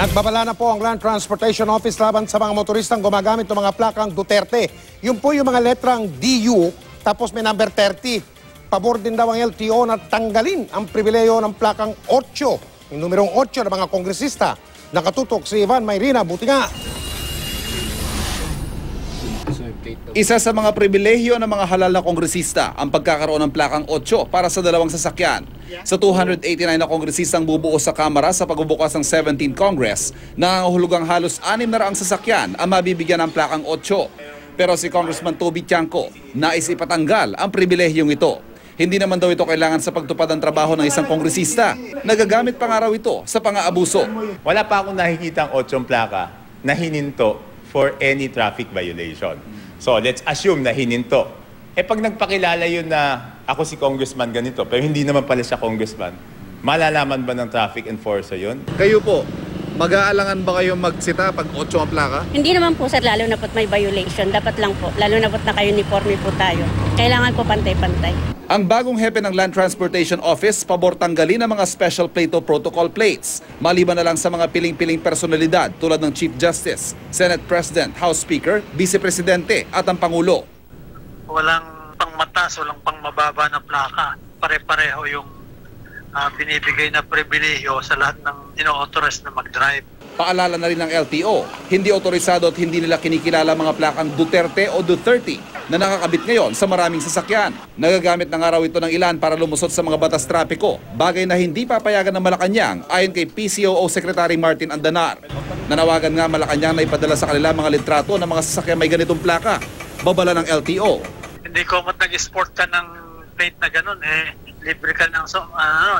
Nagbabala na po ang Land Transportation Office laban sa mga motoristang gumagamit ng mga plakang Duterte. Yun po yung mga letrang DU, tapos may number 30. Pabor din daw ang LTO na tanggalin ang pribileyo ng plakang 8, yung numerong 8 ng mga kongresista. Nakatutok si Ivan Mayrina, buti nga. Isa sa mga pribilehyo ng mga halal na kongresista ang pagkakaroon ng plakang 8 para sa dalawang sasakyan. Sa 289 na kongresistang bubuo sa Kamara sa pagbubukas ng 17th Congress, nangangahulugang halos 600 sasakyan ang mabibigyan ng plakang 8. Pero si Congressman Toby Tiangco nais ipatanggal ang pribilehyong ito. Hindi naman daw ito kailangan sa pagtupad ng trabaho ng isang kongresista. Nagagamit pa nga raw ito sa pang-aabuso. Wala pa akong nakikita ang 8 plaka na hininto for any traffic violation. So let's assume na hininto. Pag nagpakilala yun na ako si congressman ganito, pero hindi naman pala siya congressman, malalaman ba ng traffic enforcer yun? Kayo po, mag-aalangan ba kayong magsita pag 8 ang plaka? Hindi naman po sir, lalo na po't may violation. Dapat lang po, lalo na po't naka-uniforme po tayo. Kailangan po pantay-pantay. Ang bagong hepe ng Land Transportation Office pabor tanggalin ang mga special plate o protocol plates. Maliban na lang sa mga piling-piling personalidad tulad ng Chief Justice, Senate President, House Speaker, Vice Presidente at ang Pangulo. Walang pangmatas, walang pangmababa na plaka. Pare-pareho yung binibigay na pribilehiyo sa lahat ng ino-authorize na mag-drive. Paalala na rin ng LTO, hindi otorisado at hindi nila kinikilala mga plakang Duterte o Duterte na nakakabit ngayon sa maraming sasakyan. Nagagamit ng araw ito ng ilan para lumusot sa mga batas trapiko, bagay na hindi papayagan ng Malacanang ayon kay PCOO Secretary Martin Andanar. Nanawagan nga Malacanang na ipadala sa kanila mga litrato ng mga sasakyan may ganitong plaka. Babala ng LTO. Hindi ko nag-sport ka ng plate na ganun, libre ka ng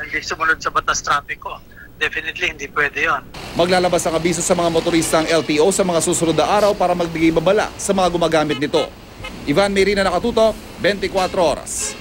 hindi sumunod sa batas trapiko. Definitely, hindi pwede yon. Maglalabas ang abiso sa mga motorista ang LTO sa mga susunod na araw para magbigay babala sa mga gumagamit nito. Ivan Mayrina, Nakatutok, 24 Oras.